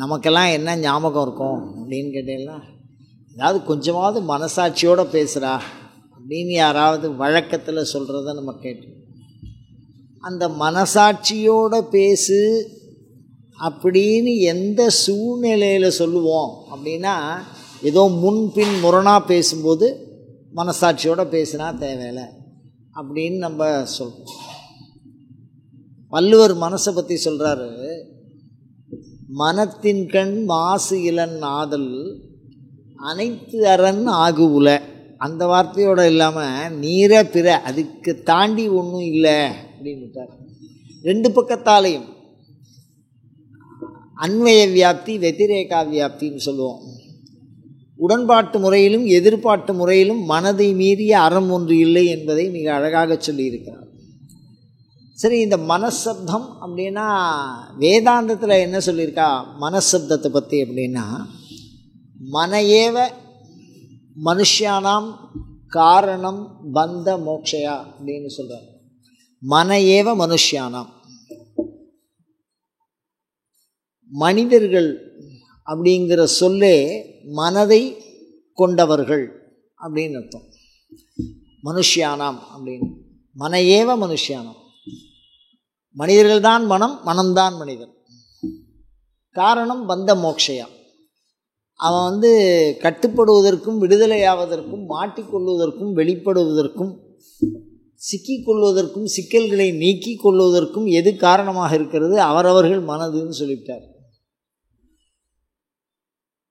நமக்கெல்லாம் என்ன ஞாபகம் இருக்கும் அப்படின்னு கேட்டீங்களா, ஏதாவது கொஞ்சமாவது மனசாட்சியோடு பேசுகிறா அப்படின்னு யாராவது வழக்கத்தில் சொல்கிறத நம்ம கேட்டோம். அந்த மனசாட்சியோடு பேசு அப்படின்னு எந்த சூழ்நிலையில் சொல்லுவோம் அப்படின்னா, ஏதோ முன்பின் முரணாக பேசும்போது மனசாட்சியோடு பேசினா தேவையில்லை அப்படின்னு நம்ம சொல்கிறோம். வள்ளுவர் மனசை பற்றி சொல்கிறாரு, மனத்தின் கண் மாசு இலன் ஆதல் அனைத்து அரண் ஆகு உல. அந்த வார்த்தையோடு இல்லாமல் நீர பிற அதுக்கு தாண்டி ஒன்றும் இல்லை அப்படின்னுட்டார். ரெண்டு பக்கத்தாலையும் அன்வய வியாப்தி வெதிரேகா வியாப்தின்னு சொல்லுவோம். உடன்பாட்டு முறையிலும் எதிர்பாட்டு முறையிலும் மனதை மீறிய அறம் ஒன்று இல்லை என்பதை மிக அழகாக சொல்லியிருக்கிறார். சரி, இந்த மனசப்தம் அப்படின்னா வேதாந்தத்தில் என்ன சொல்லியிருக்கா மனசப்தத்தை பற்றி அப்படின்னா, மனையேவ மனுஷியானாம் காரணம் பந்த மோக்ஷயா அப்படின்னு சொல்கிறார். மனையேவ மனுஷியானாம், மனிதர்கள் அப்படிங்கிற சொல்லே மனதை கொண்டவர்கள் அப்படின்னு அர்த்தம். மனுஷியானாம் அப்படின்னு, மனையேவ மனுஷியானாம், மனிதர்கள் தான் மனம், மனம்தான் மனிதன். காரணம் பந்த மோக்ஷயா, அவன் கட்டுப்படுவதற்கும் விடுதலையாவதற்கும் மாட்டிக்கொள்வதற்கும் வெளிப்படுவதற்கும் சிக்கிக்கொள்வதற்கும் சிக்கல்களை நீக்கி கொள்வதற்கும் எது காரணமாக இருக்கிறது, அவரவர்கள் மனதுன்னு சொல்லிவிட்டார்.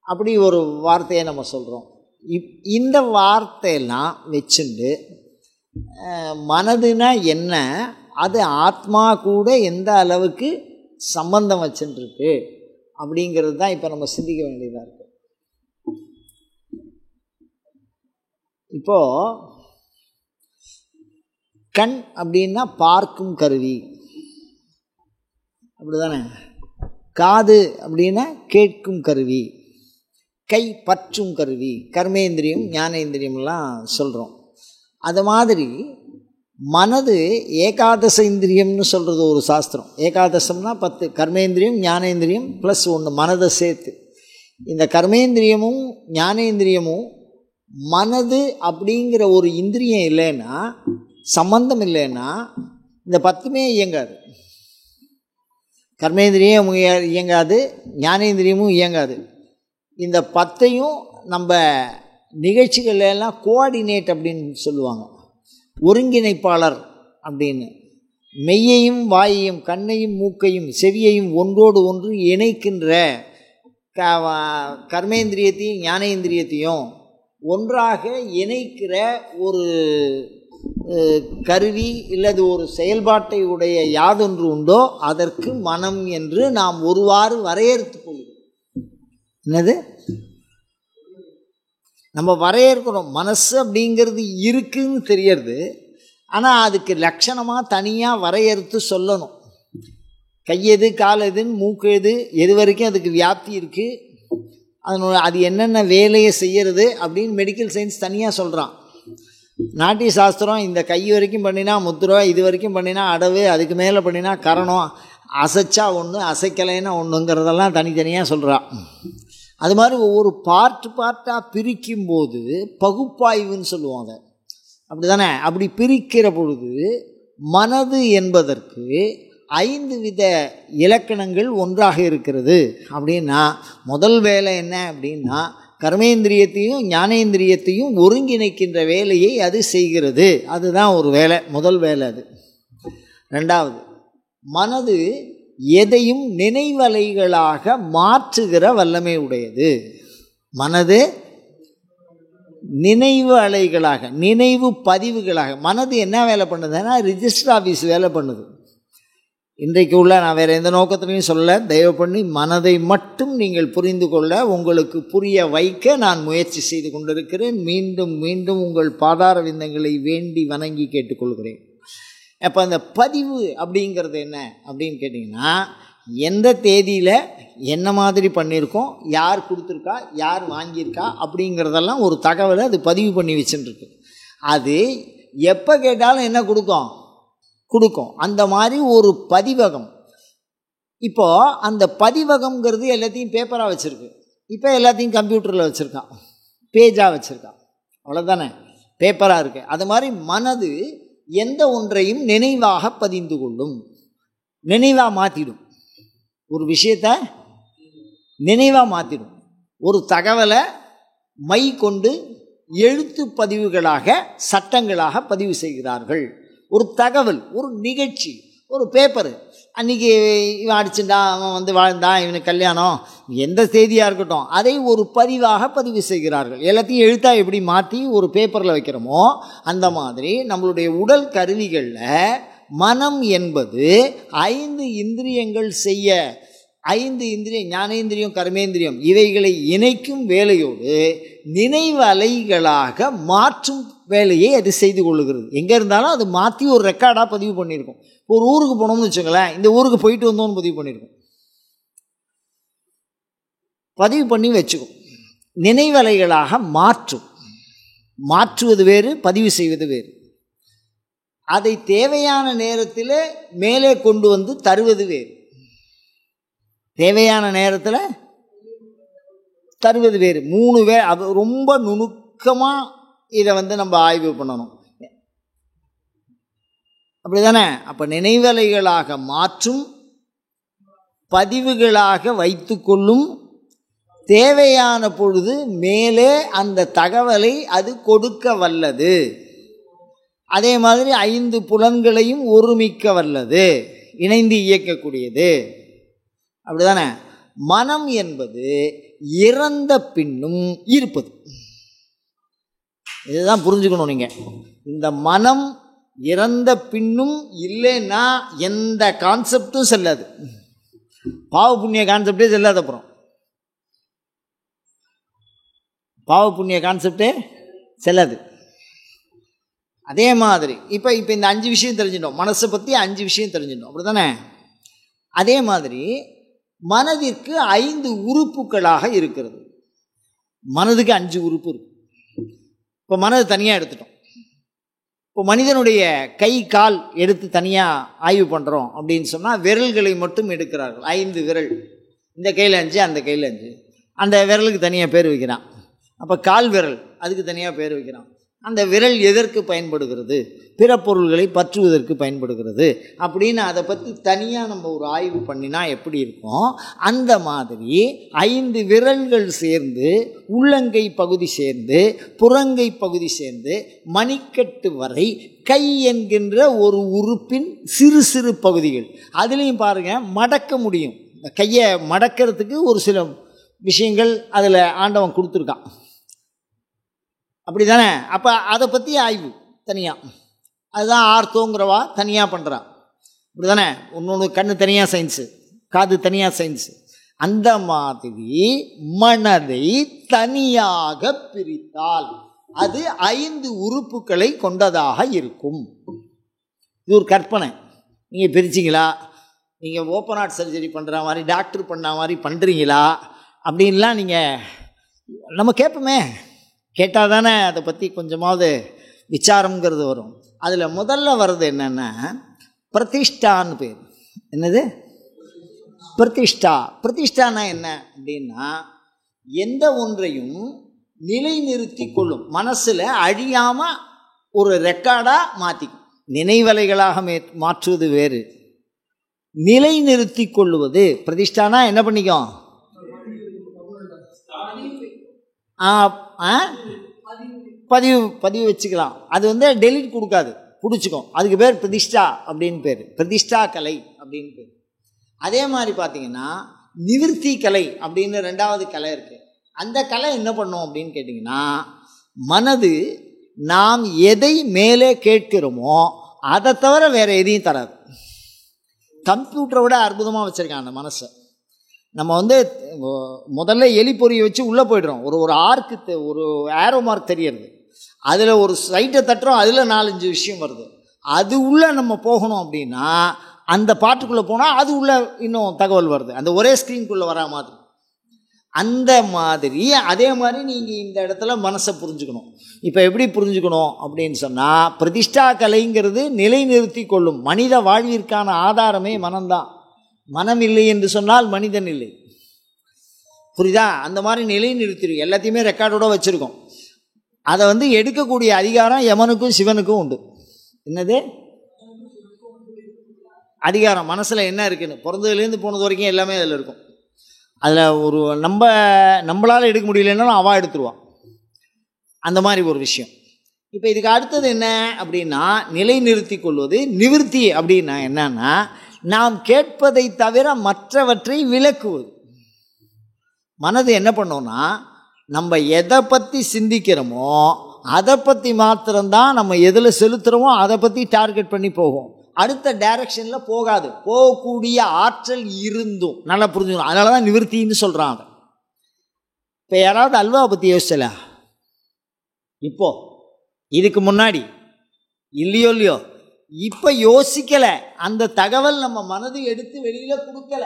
அப்படி ஒரு வார்த்தையை நம்ம சொல்கிறோம். இந்த வார்த்தையெல்லாம் வச்சுண்டு மனதுனா என்ன, அது ஆத்மா கூட எந்த அளவுக்கு சம்பந்தம் வச்சுருக்கு அப்படிங்கிறது தான் இப்போ நம்ம சிந்திக்க வேண்டியதாக இருக்குது. இப்போது கண் அப்படின்னா பார்க்கும் கருவி, அப்படி தானே. காது அப்படின்னா கேட்கும் கருவி, கை பற்றும் கருவி, கர்மேந்திரியம் ஞானேந்திரியம்லாம் சொல்கிறோம். அது மாதிரி மனது ஏகாதச இந்திரியம்னு சொல்கிறது ஒரு சாஸ்திரம். ஏகாதசம்னா 10, கர்மேந்திரியம் ஞானேந்திரியம் ப்ளஸ் 1 மனதை சேர்த்து. இந்த கர்மேந்திரியமும் ஞானேந்திரியமும் மனது அப்படிங்கிற ஒரு இந்திரியம் இல்லைன்னா, சம்பந்தம் இல்லைன்னா இந்த 10மே இயங்காது. கர்மேந்திரியம் இயங்காது, ஞானேந்திரியமும் இயங்காது. இந்த 10ஐயும் நம்ம நிகழ்ச்சிகளெல்லாம் கோஆர்டினேட் அப்படின்னு சொல்லுவாங்க, ஒருங்கிணைப்பாளர் அப்படின்னு. மெய்யையும் வாயையும் கண்ணையும் மூக்கையும் செவியையும் ஒன்றோடு ஒன்று இணைக்கின்ற கர்மேந்திரியத்தையும் ஞானேந்திரியத்தையும் ஒன்றாக இணைக்கிற ஒரு கருவி இல்லது ஒரு செயல்பாட்டை உடைய யாதொன்று உண்டோ அதற்கு மனம் என்று நாம் ஒருவாறு வரையறுத்து கொள்கிறோம். என்னது நம்ம வரையறுக்கிறோம். மனசு அப்படிங்கிறது இருக்குன்னு தெரியறது, ஆனால் அதுக்கு லட்சணமாக தனியாக வரையறுத்து சொல்லணும். கையெது கால் எதுன்னு மூக்கு எது வரைக்கும் அதுக்கு வியாப்தி இருக்குது, அது என்னென்ன வேலையை செய்கிறது அப்படின்னு மெடிக்கல் சயின்ஸ் தனியாக சொல்கிறான். நாட்டிய சாஸ்திரம் இந்த கை வரைக்கும் பண்ணினா முத்திரை, இது வரைக்கும் பண்ணினா அடவு, அதுக்கு மேலே பண்ணினா கரணம், அசைச்சா ஒன்று அசைக்கலைன்னா ஒன்றுங்கிறதெல்லாம் தனித்தனியாக சொல்கிறான். அது மாதிரி ஒவ்வொரு பார்ட்டாக பிரிக்கும்போது பகுப்பாய்வுன்னு சொல்லுவாங்க, அப்படி தானே. அப்படி பிரிக்கிற பொழுது மனது என்பதற்கு 5 வித இலக்கணங்கள் ஒன்றாக இருக்கிறது. அப்படின்னா முதல் வேலை என்ன அப்படின்னா, கர்மேந்திரியத்தையும் ஞானேந்திரியத்தையும் ஒருங்கிணைக்கின்ற வேலையை அது செய்கிறது. அதுதான் ஒரு வேலை, முதல் வேலை அது. ரெண்டாவது, மனது எதையும் நினைவலைகளாக மாற்றுகிற வல்லமை உடையது. மனது நினைவு அலைகளாக, நினைவு பதிவுகளாக. மனது என்ன வேலை பண்ணுதுன்னா ரிஜிஸ்டர் ஆஃபீஸ் வேலை பண்ணுது. இன்றைக்கு உள்ள நான் வேறு எந்த நோக்கத்திலையும் சொல்ல, தயவு பண்ணி மனதை மட்டும் நீங்கள் புரிந்து கொள்ள, உங்களுக்கு புரிய வைக்க நான் முயற்சி செய்து கொண்டிருக்கிறேன். மீண்டும் மீண்டும் உங்கள் பாதார விந்தங்களை வேண்டி வணங்கி கேட்டுக்கொள்கிறேன். அப்போ அந்த பதிவு அப்படிங்கிறது என்ன அப்படின்னு கேட்டிங்கன்னா, எந்த தேதியில் என்ன மாதிரி பண்ணியிருக்கோம், யார் கொடுத்துருக்கா, யார் வாங்கியிருக்கா அப்படிங்கிறதெல்லாம் ஒரு தகவலை அது பதிவு பண்ணி வச்சுட்டுருக்கு. அது எப்போ கேட்டாலும் என்ன கொடுக்கும். அந்த மாதிரி ஒரு பதிவகம். இப்போது அந்த பதிவகம்ங்கிறது எல்லாத்தையும் பேப்பராக வச்சுருக்கு. இப்போ எல்லாத்தையும் கம்ப்யூட்டரில் வச்சுருக்கான், பேஜாக வச்சுருக்கான், அவ்வளோதானே, பேப்பராக இருக்குது. அது மாதிரி மனது எந்த ஒன்றையும் நினைவாக பதிந்து கொள்ளும், நினைவாக மாற்றிடும். ஒரு விஷயத்தை நினைவாக மாற்றிடும். ஒரு தகவலை மை கொண்டு எழுத்து பதிவுகளாக சட்டங்களாக பதிவு செய்கிறார்கள். ஒரு தகவல், ஒரு நிகழ்ச்சி, ஒரு பேப்பரு, அன்றைக்கி இவன் அடிச்சுட்டான், அவன் வந்து வாழ்ந்தான், இவனுக்கு கல்யாணம், எந்த செய்தியாக இருக்கட்டும், அதை ஒரு பதிவாக பதிவு செய்கிறார்கள். எல்லாத்தையும் எழுத்தாக எப்படி மாற்றி ஒரு பேப்பரில் வைக்கிறோமோ அந்த மாதிரி நம்மளுடைய உடல் கருவிகளில் மனம் என்பது 5 இந்திரியங்கள் செய்ய, 5 இந்திரியம், ஞானேந்திரியம், கர்மேந்திரியம், இவைகளை இணைக்கும் வேலையோடு நினைவு அலைகளாக மாற்றும் வேலையை அது செய்து கொள்ளுகிறது. எங்கே இருந்தாலும் அது மாற்றி ஒரு ரெக்கார்டாக பதிவு பண்ணியிருக்கோம். ஒரு ஊருக்கு போனோம்னு வச்சுக்கோங்களேன், இந்த ஊருக்கு போயிட்டு வந்தோம்னு பதிவு பண்ணியிருக்கோம், பதிவு பண்ணி வச்சுக்கும். நினைவலைகளாக மாற்றும். மாற்றுவது வேறு, பதிவு செய்வது வேறு. அதை தேவையான நேரத்தில் மேலே கொண்டு வந்து தருவது வேறு. தேவையான நேரத்தில் தருவது வேறு. 3 வேறு. அது ரொம்ப நுணுக்கமாக இதை வந்து நம்ம ஆய்வு பண்ணணும், அப்படி தானே? அப்போ நினைவலைகளாக மாற்றும், பதிவுகளாக வைத்து கொள்ளும், தேவையான பொழுது மேலே அந்த தகவலை அது கொடுக்க வல்லது. அதே மாதிரி 5 புலன்களையும் ஒருமிக்க வல்லது, இணைந்து இயக்கக்கூடியது, அப்படி தானே? மனம் என்பது இறந்த பின்னும் இருப்பது. இதுதான் புரிஞ்சுக்கணும் நீங்கள். இந்த மனம் இறந்த பின்னும் இல்லைன்னா எந்த கான்செப்டும் செல்லாது, பாவ புண்ணிய கான்செப்டே செல்லாது. அப்புறம் பாவ புண்ணிய கான்செப்டே செல்லாது. அதே மாதிரி இப்போ இந்த 5 விஷயம் தெரிஞ்சிட்டோம், மனசை பற்றி 5 விஷயம் தெரிஞ்சிட்டோம், அப்படி தானே? அதே மாதிரி மனதிற்கு 5 உறுப்புகளாக இருக்கிறது. மனதுக்கு 5 உறுப்பு இருக்கு. இப்போ மனது தனியாக எடுத்துட்டோம். இப்போ மனிதனுடைய கை கால் எடுத்து தனியாக ஆய்வு பண்ணுறோம் அப்படின்னு சொன்னால் விரல்களை மட்டும் எடுக்கிறார்கள். 5 விரல், இந்த கையில் 5, அந்த கையில் 5. அந்த விரலுக்கு தனியாக பேர் வைக்கிறான். அப்போ கால் விரல், அதுக்கு தனியாக பேர் வைக்கிறான். அந்த விரல் எதற்கு பயன்படுகிறது? பிற பொருள்களை பற்றுவதற்கு பயன்படுகிறது அப்படின்னு அதை பற்றி தனியாக நம்ம ஒரு ஆய்வு பண்ணினா எப்படி இருக்கும்? அந்த மாதிரி 5 விரல்கள் சேர்ந்து, உள்ளங்கை பகுதி சேர்ந்து, புறங்கை பகுதி சேர்ந்து, மணிக்கட்டு வரை கை என்கின்ற ஒரு உறுப்பின் சிறு சிறு பகுதிகள். அதுலேயும் பாருங்கள், மடக்க முடியும். இந்த கையை மடக்கிறதுக்கு ஒரு சில விஷயங்கள் அதில் ஆண்டவன் கொடுத்துருக்கான், அப்படி தானே? அப்போ அதை பற்றி ஆய்வு தனியாக, அதுதான் ஆர்த்தோங்கிறவா தனியாக பண்ணுறான், அப்படி தானே? ஒன்று கண்ணு தனியாக சயின்ஸு, காது தனியாக சயின்ஸு. அந்த மாதிரி மனதை தனியாக பிரித்தால் அது 5 உறுப்புகளை கொண்டதாக இருக்கும். இது ஒரு கற்பனை. நீங்கள் பிரிச்சிங்களா? நீங்கள் ஓப்பன் ஹார்ட் சர்ஜரி பண்ணுற மாதிரி, டாக்டர் பண்ண மாதிரி பண்ணுறீங்களா அப்படின்லாம் நீங்கள் நம்ம கேட்போமே. கேட்டால் தானே அதை பற்றி கொஞ்சமாவது விசாரங்கிறது வரும். அதில் முதல்ல வர்றது என்னென்னா பிரதிஷ்டான்னு பேர். என்னது? பிரதிஷ்டா. பிரதிஷ்டானா என்ன அப்படின்னா, எந்த ஒன்றையும் நிலைநிறுத்தி கொள்ளும், மனசில் அழியாமல் ஒரு ரெக்கார்டாக மாற்றிக்கும். நினைவலைகளாக மாற்றுவது வேறு, நிலைநிறுத்தி கொள்ளுவது. பிரதிஷ்டானா என்ன பண்ணிக்கும்? பதிவு வச்சுக்கலாம். அது வந்து டெலிட் கொடுக்காது, பிடிச்சிக்கும். அதுக்கு பேர் பிரதிஷ்டா அப்படின்னு பேர், பிரதிஷ்டா கலை அப்படின்னு பேர். அதே மாதிரி பார்த்தீங்கன்னா நிவிர்த்தி கலை அப்படின்னு 2வது கலை இருக்குது. அந்த கலை என்ன பண்ணும் அப்படின்னு கேட்டிங்கன்னா, மனது நாம் எதை மேலே கேட்கிறோமோ அதை தவிர வேறு எதையும் தராது. கம்ப்யூட்டரை விட அற்புதமாக வச்சுருக்கான் அந்த மனசை. நம்ம வந்து முதல்ல எலி பொறியை வச்சு உள்ளே போய்டுறோம். ஒரு ஆர்க்கு, ஒரு ஏரோ மார்க் தெரியறது, அதில் ஒரு சைட்டை தட்டுறோம், அதில் 4-5 விஷயம் வருது. அது உள்ளே நம்ம போகணும் அப்படின்னா அந்த பாட்டுக்குள்ளே போனால் அது உள்ளே இன்னும் தகவல் வருது, அந்த ஒரே ஸ்க்ரீனுக்குள்ளே வரா மாதிரி. அந்த மாதிரி அதே மாதிரி நீங்கள் இந்த இடத்துல மனசை புரிஞ்சுக்கணும். இப்போ எப்படி புரிஞ்சுக்கணும் அப்படின்னு சொன்னால், பிரதிஷ்டா கலைங்கிறது நிலைநிறுத்தி கொள்ளும். மனித வாழ்விற்கான ஆதாரமே மனம்தான். மனம் இல்லை என்று சொன்னால் மனிதன் இல்லை. புரியுதா? அந்த மாதிரி நிலை நிறுத்திடும். எல்லாத்தையுமே ரெக்கார்டோடு வச்சுருக்கோம். அதை எடுக்கக்கூடிய அதிகாரம் யமனுக்கும் சிவனுக்கும் உண்டு. என்னது அதிகாரம்? மனசில் என்ன இருக்குன்னு பிறந்ததுலேருந்து போனது வரைக்கும் எல்லாமே அதில் இருக்கும். அதில் ஒரு நம்மளால் எடுக்க முடியலன்னாலும் அவள் எடுத்துருவான். அந்த மாதிரி ஒரு விஷயம். இப்போ இதுக்கு அடுத்தது என்ன அப்படின்னா, நிலைநிறுத்தி கொள்வது. நிவிர்த்தி அப்படின்னா என்னன்னா, நாம் கேட்பதை தவிர மற்றவற்றை விலக்குவது. மனது என்ன பண்ணோன்னா, நம்ம எதை பற்றி சிந்திக்கிறோமோ அதை பற்றி மாத்திரம்தான் நம்ம எதில் செலுத்துகிறோமோ அதை பற்றி டார்கெட் பண்ணி போகும். அடுத்த டைரக்ஷனில் போகாது. போகக்கூடிய ஆற்றல் இருந்தும் நல்லா புரிஞ்சுக்கணும். அதனால தான் நிவிர்த்தின்னு சொல்கிறாங்க. இப்போ யாராவது அல்வாவை பற்றி யோசிச்சல? இப்போ இதுக்கு முன்னாடி இல்லையோ இப்போ யோசிக்கலை. அந்த தகவல் நம்ம மனது எடுத்து வெளியில் கொடுக்கல.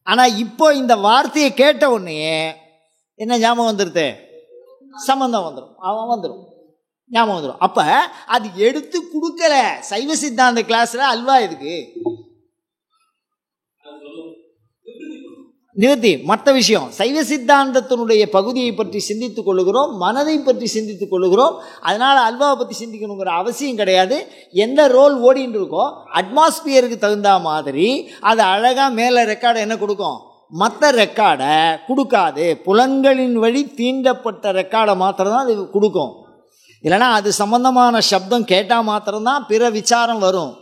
ஆனால் இப்போ இந்த வார்த்தையை கேட்ட உடனே என்ன ஞாபகம் வந்துடுது? சம்பந்தம் வந்துடும், அவன் வந்துடும், ஞாபகம் வந்துடும். அப்போ அது எடுத்து கொடுக்கல. சைவ சித்தாந்த கிளாஸில் அல்வா எதுக்கு? நிவர்த்தி மற்ற விஷயம். சைவ சித்தாந்தத்தினுடைய பகுதியை பற்றி சிந்தித்துக் கொள்ளுகிறோம், மனதை பற்றி சிந்தித்துக் கொள்ளுகிறோம். அதனால் அல்வாவை பற்றி சிந்திக்கணுங்கிற அவசியம் கிடையாது. எந்த ரோல் ஓடின்னு இருக்கோ அட்மாஸ்பியருக்கு தகுந்த மாதிரி அது அழகாக மேலே ரெக்கார்டை என்ன கொடுக்கும்? மற்ற ரெக்கார்டை கொடுக்காது. புலன்களின் வழி தீண்டப்பட்ட ரெக்கார்டை மாத்திரம்தான் அது கொடுக்கும். இல்லைனா அது சம்பந்தமான சப்தம் கேட்டால் மாத்திரம்தான் பிற விசாரம் வரும்,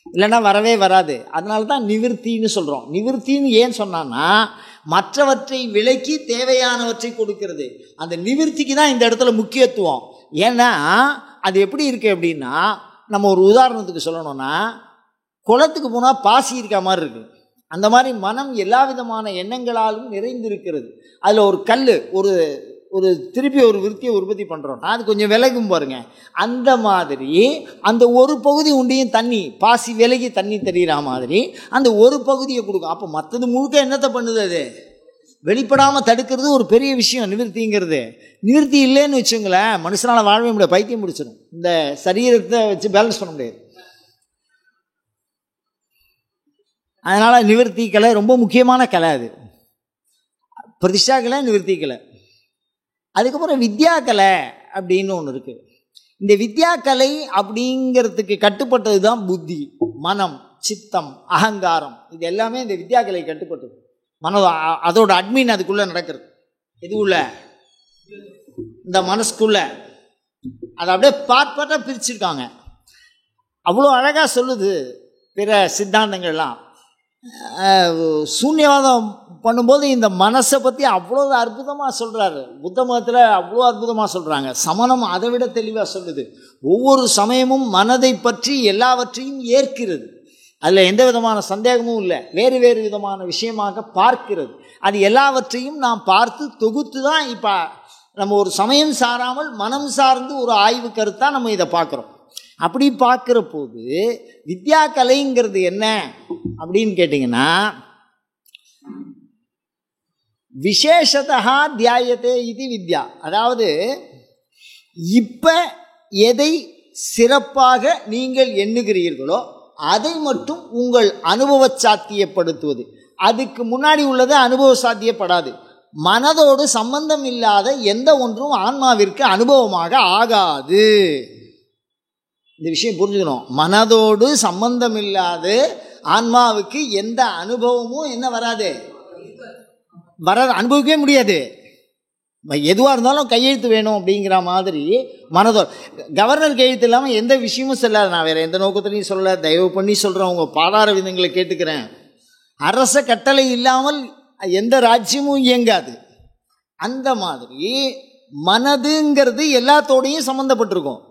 இல்லைன்னா வரவே வராது. அதனால தான் நிவிர்த்தின்னு சொல்கிறோம். நிவிர்த்தின்னு ஏன் சொன்னான்னா, மற்றவற்றை விலக்கி தேவையானவற்றை கொடுக்கிறது. அந்த நிவிர்த்திக்கு தான் இந்த இடத்துல முக்கியத்துவம். ஏன்னா அது எப்படி இருக்குது அப்படின்னா, நம்ம ஒரு உதாரணத்துக்கு சொல்லணும்னா, குளத்துக்கு போனால் பாசி இருக்க மாதிரி இருக்குது. அந்த மாதிரி மனம் எல்லா விதமான எண்ணங்களாலும் நிறைந்திருக்கிறது. அதில் ஒரு கல் ஒரு திருப்பி ஒரு விருத்தியை உற்பத்தி பண்ணுறோம்னா அது கொஞ்சம் விலகும் பாருங்க. அந்த மாதிரி அந்த ஒரு பகுதி உண்டியும் தண்ணி பாசி விலகி தண்ணி தெரிகிற மாதிரி அந்த ஒரு பகுதியை கொடுக்கும். அப்போ மற்றது முழுக்க என்னத்தை பண்ணுது? அது வெளிப்படாமல் தடுக்கிறது ஒரு பெரிய விஷயம் நிவிர்த்திங்கிறது. நிவிர்த்தி இல்லைன்னு வச்சுங்களேன், மனுஷனால் வாழவே முடியாது, பைத்தியம் பிடிச்சிடும். இந்த சரீரத்தை வச்சு பேலன்ஸ் பண்ண முடியாது. அதனால் நிவர்த்தி கலை ரொம்ப முக்கியமான கலை. அது பிரதிஷ்டா கலை, நிவர்த்தி கலை. அதுக்கப்புறம் வித்யா கலை அப்படின்னு ஒன்று இருக்குது. இந்த வித்யா கலை அப்படிங்கிறதுக்கு கட்டுப்பட்டது தான் புத்தி, மனம், சித்தம், அகங்காரம். இது எல்லாமே இந்த வித்யா கலை கட்டுப்பட்டது. அதோட அட்மின் அதுக்குள்ளே நடக்கிறது. எதுக்குள்ள? இந்த மனசுக்குள்ள. அதை அப்படியே பார்ட்டாக பிரிச்சுருக்காங்க. அவ்வளோ அழகாக சொல்லுது பிற சித்தாந்தங்கள்லாம். சூன்யவாதம் பண்ணும்போது இந்த மனசை பற்றி அவ்வளோ அற்புதமாக சொல்கிறாரு. புத்த மதத்தில் அவ்வளோ அற்புதமாக சொல்கிறாங்க. சமணம் அதை விட தெளிவாக சொல்லுது. ஒவ்வொரு சமயமும் மனதை பற்றி எல்லாவற்றையும் ஏற்கிறது. அதில் எந்த விதமான சந்தேகமும் இல்லை. வேறு வேறு விதமான விஷயமாக பார்க்கிறது. அது எல்லாவற்றையும் நாம் பார்த்து தொகுத்து தான் இப்போ நம்ம ஒரு சமயம் சாராமல் மனம் சார்ந்து ஒரு ஆய்வு கருத்தாக நம்ம இதை பார்க்குறோம். அப்படி பார்க்குற போது வித்யா கலைங்கிறது என்ன அப்படின்னு கேட்டிங்கன்னா, விசேஷதா தியாயத்தே இது வித்யா. அதாவது இப்போ எதை சிறப்பாக நீங்கள் எண்ணுகிறீர்களோ அதை மட்டும் உங்கள் அனுபவ சாத்தியப்படுத்துவது. அதுக்கு முன்னாடி உள்ளது அனுபவ சாத்தியப்படாது. மனதோடு சம்பந்தம் இல்லாத எந்த ஒன்றும் ஆன்மாவிற்கு அனுபவமாக ஆகாது. இந்த விஷயம் புரிஞ்சுக்கணும். மனதோடு சம்பந்தம் இல்லாத ஆன்மாவுக்கு எந்த அனுபவமும் என்ன வராது, அனுபவிக்கவே முடியாது. எதுவாக இருந்தாலும் கையெழுத்து வேணும் அப்படிங்கிற மாதிரி மனதோடு. கவர்னர் கையெழுத்து இல்லாமல் எந்த விஷயமும் சொல்லாது. நான் வேறு எந்த நோக்கத்திலையும் சொல்ல, தயவு பண்ணி சொல்கிறேன், உங்கள் பாதார விதங்களை கேட்டுக்கிறேன். அரச கட்டளை இல்லாமல் எந்த ராஜ்யமும் இயங்காது. அந்த மாதிரி மனதுங்கிறது எல்லாத்தோடையும் சம்மந்தப்பட்டிருக்கும்.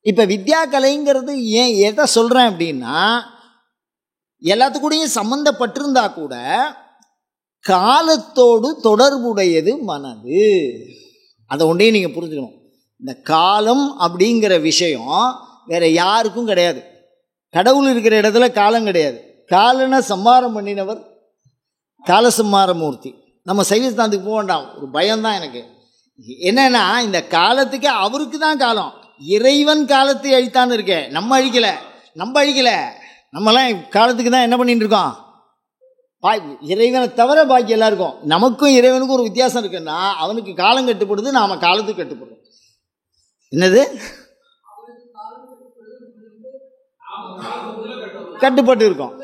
இப்போ வித்யா கலைங்கிறது ஏன் எதை சொல்கிறேன் அப்படின்னா, எல்லாத்துக்கூடையும் சம்மந்தப்பட்டிருந்தா கூட காலத்தோடு தொடர்புடையது மனது. அதை ஒன்றே நீங்கள் புரிஞ்சுக்கணும். இந்த காலம் அப்படிங்கிற விஷயம் வேறு யாருக்கும் கிடையாது. கடவுள் இருக்கிற இடத்துல காலம் கிடையாது. காலனை சம்மாரம் பண்ணினவர் காலசம்மாரமூர்த்தி. நம்ம சைவஸ்தானத்துக்கு போக வேண்டாம், ஒரு பயம்தான் எனக்கு. என்னன்னா, இந்த காலத்துக்கு அவருக்கு தான் காலம். இறைவன் காலத்தை அழித்தான்னு இருக்க, நம்ம அழிக்கலை. நம்மலாம் காலத்துக்கு தான் என்ன பண்ணிட்டு இருக்கோம், இறைவனை தவிர பாக்கி எல்லாருக்கும். நமக்கும் இறைவனுக்கும் ஒரு வித்தியாசம் இருக்குன்னா, அவனுக்கு காலம் கட்டுப்படுது, நாம காலத்துக்கு கட்டுப்படுறோம். என்னது கட்டுப்பட்டு இருக்கோம்.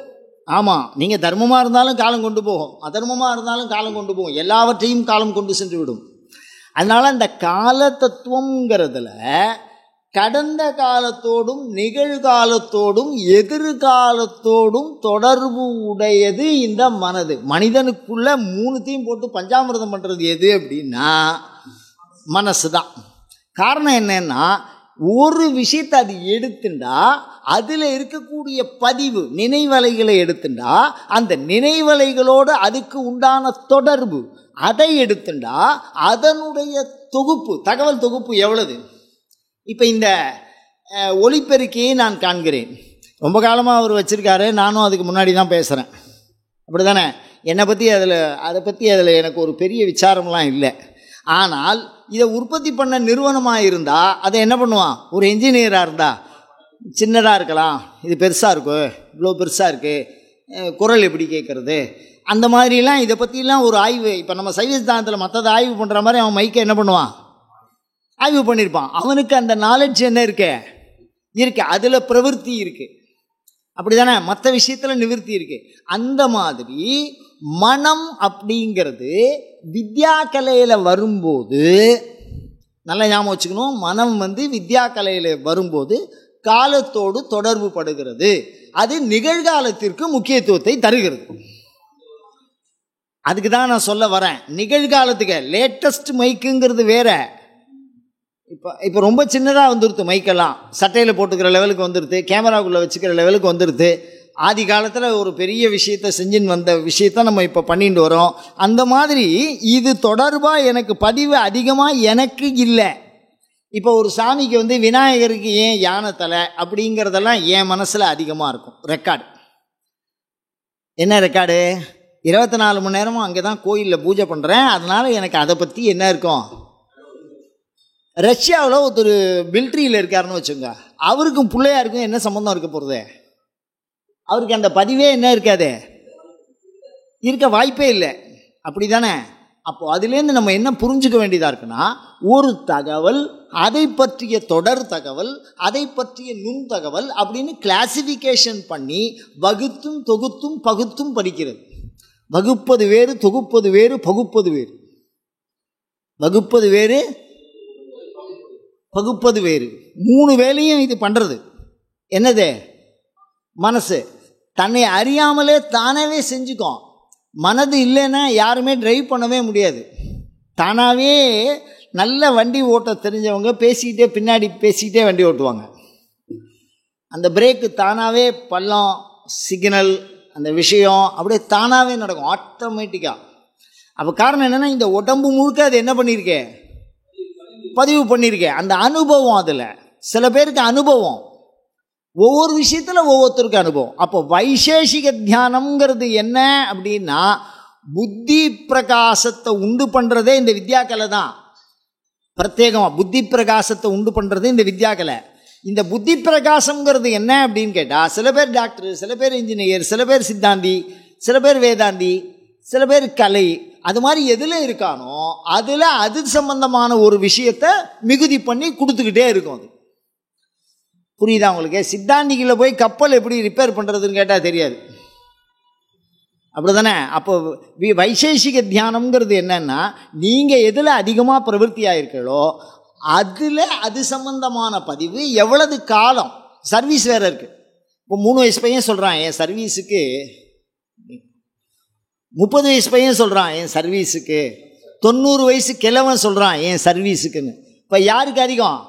ஆமாம், நீங்கள் தர்மமாக இருந்தாலும் காலம் கொண்டு போகும், அதர்மமாக இருந்தாலும் காலம் கொண்டு போகும், எல்லாவற்றையும் காலம் கொண்டு சென்று விடும். அதனால் அந்த கால தத்துவங்கிறதுல கடந்த காலத்தோடும் நிகழ்காலத்தோடும் எதிர்காலத்தோடும் தொடர்பு உடையது இந்த மனது. மனிதனுக்குள்ள மூணுத்தையும் போட்டு பஞ்சாமிர்தம் பண்ணுறது எது அப்படின்னா மனசு தான். காரணம் என்னன்னா, ஒரு விஷயத்தை அது எடுத்துட்டா அதில் இருக்கக்கூடிய பதிவு நினைவலைகளை எடுத்துட்டா அந்த நினைவலைகளோடு அதுக்கு உண்டான தொடர்பு அதை எடுத்துட்டா அதனுடைய தொகுப்பு, தகவல் தொகுப்பு எவ்வளவு. இப்போ இந்த ஒலிபெருக்கியை நான் காண்கிறேன், ரொம்ப காலமாக அவர் வச்சுருக்காரு, நானும் அதுக்கு முன்னாடி தான் பேசுகிறேன், அப்படி தானே. என்னை பற்றி அதை பற்றி அதில் எனக்கு ஒரு பெரிய விசாரம்லாம் இல்லை. ஆனால் இதை உற்பத்தி பண்ண நிறுவனமாக இருந்தால் அதை என்ன பண்ணுவான், ஒரு என்ஜினியராக இருந்தால் சின்னதாக இருக்கலாம், இது பெருசாக இருக்கும், இவ்வளோ பெருசாக இருக்குது, குரல் எப்படி கேட்குறது, அந்த மாதிரிலாம் இதை பற்றிலாம் ஒரு ஆய்வு. இப்போ நம்ம சைவ சித்தாந்தத்தில் மற்றதை ஆய்வு பண்ணுற மாதிரி அவன் மைக்கை என்ன பண்ணுவான், ஆய்வு பண்ணியிருப்பான். அவனுக்கு அந்த நாலெட்ஜ் என்ன இருக்கு, அதில் பிரவருத்தி இருக்குது, அப்படி தானே. மற்ற விஷயத்தில் நிவர்த்தி இருக்குது. அந்த மாதிரி மனம் அப்படிங்கிறது வித்யா கலையில் வரும்போது, நல்லா ஞாபகம் வச்சுக்கணும், மனம் வித்யா கலையில் வரும்போது காலத்தோடு தொடர்பு படுகிறது, அது நிகழ்காலத்திற்கு முக்கியத்துவத்தை தருகிறது. அதுக்கு தான் நான் சொல்ல வரேன். நிகழ்காலத்துக்கு லேட்டஸ்ட் மைக்குங்கிறது வேற. இப்போ ரொம்ப சின்னதாக வந்துடுது மைக்கெல்லாம், சட்டையில் போட்டுக்கிற லெவலுக்கு வந்துடுது, கேமராக்குள்ளே வச்சுக்கிற லெவலுக்கு வந்துடுது. ஆதி காலத்தில் ஒரு பெரிய விஷயத்தை செஞ்சுன்னு வந்த விஷயத்த நம்ம இப்போ பண்ணிட்டு வரோம். அந்த மாதிரி இது தொடர்பாக எனக்கு பதிவு அதிகமாக எனக்கு இல்லை. இப்போ ஒரு சாமிக்கு விநாயகருக்கு ஏன் யானை தலை அப்படிங்கிறதெல்லாம் என் மனசில் அதிகமாக இருக்கும். ரெக்கார்டு என்ன ரெக்கார்டு, 24 மணி நேரமும் அங்கே தான் கோயிலில் பூஜை பண்ணுறேன், அதனால் எனக்கு அதை பற்றி என்ன இருக்கும். ரஷ்யாவில் ஒருத்தர் மிலிட்ரியில் இருக்காருன்னு வச்சுங்க, அவருக்கும் பிள்ளையாருக்கும் என்ன சம்மந்தம் இருக்க போகிறது, அவருக்கு அந்த பதிவே என்ன இருக்காது, இருக்க வாய்ப்பே இல்லை, அப்படி தானே. அப்போ அதுலேருந்து நம்ம என்ன புரிஞ்சுக்க வேண்டியதாக இருக்குன்னா, ஒரு தகவல், அதை பற்றிய தொடர் தகவல், அதை பற்றிய நுண் தகவல் அப்படின்னு கிளாசிஃபிகேஷன் பண்ணி வகுத்தும் தொகுத்தும் பகுத்தும் படிக்கிறது. வகுப்பது வேறு, தொகுப்பது வேறு, பகுப்பது வேறு. வகுப்பது வேறு, பகுப்பது வேறு. 3 வேலையும் இது பண்ணுறது என்னது, மனசு. தன்னை அறியாமலே தானாகவே செஞ்சுக்கும். மனது இல்லைன்னா யாருமே டிரைவ் பண்ணவே முடியாது. தானாகவே நல்ல வண்டி ஓட்ட தெரிஞ்சவங்க பேசிக்கிட்டே பின்னாடி பேசிக்கிட்டே வண்டி ஓட்டுவாங்க. அந்த பிரேக்கு தானாகவே, பள்ளம், சிக்னல், அந்த விஷயம் அப்படியே தானாகவே நடக்கும் ஆட்டோமேட்டிக்காக. அப்போ காரணம் என்னென்னா, இந்த உடம்பு முழுக்க அது என்ன பண்ணியிருக்கேன், பதிவு பண்ணியிருக்கேன். அந்த அனுபவம், அதில் சில பேருக்கு அனுபவம், ஒவ்வொரு விஷயத்தில் ஒவ்வொருத்தருக்கு அனுபவம். அப்போ வைசேஷிக தியானம்ங்கிறது என்ன அப்படின்னா, புத்தி பிரகாசத்தை உண்டு பண்ணுறதே இந்த வித்யாக்கலை தான். பிரத்யேகமாக புத்தி பிரகாசத்தை உண்டு பண்ணுறது இந்த வித்யாக்கலை. இந்த புத்தி பிரகாசங்கிறது என்ன அப்படின்னு கேட்டால், சில பேர் டாக்டர், சில பேர் இன்ஜினியர், சில பேர் சித்தாந்தி, சில பேர் வேதாந்தி, சில பேர் கலை, அது மாதிரி எதில் இருக்கானோ அதில் அது சம்பந்தமான ஒரு விஷயத்தை மிகுதி பண்ணி கொடுத்துக்கிட்டே இருக்கும். அது புரியுதா உங்களுக்கு? சித்தாந்திகளை போய் கப்பல் எப்படி ரிப்பேர் பண்ணுறதுன்னு கேட்டால் தெரியாது, அப்படி தானே. அப்போ வைசேஷிக தியானம்ங்கிறது என்னன்னா, நீங்கள் எதில் அதிகமாக பிரவருத்தி ஆகிருக்கீங்களோ அதில் அது சம்பந்தமான பதிவு எவ்வளவு காலம். சர்வீஸ் வேறு இருக்குது. இப்போ 3 வயசு பையன் சொல்கிறான் என் சர்வீஸுக்கு, 30 வயசு பையன் சொல்கிறான் என் சர்வீஸுக்கு, 90 வயசு கிழவன் சொல்கிறான் என் சர்வீஸுக்குன்னு. இப்போ யாருக்கு அதிகம்?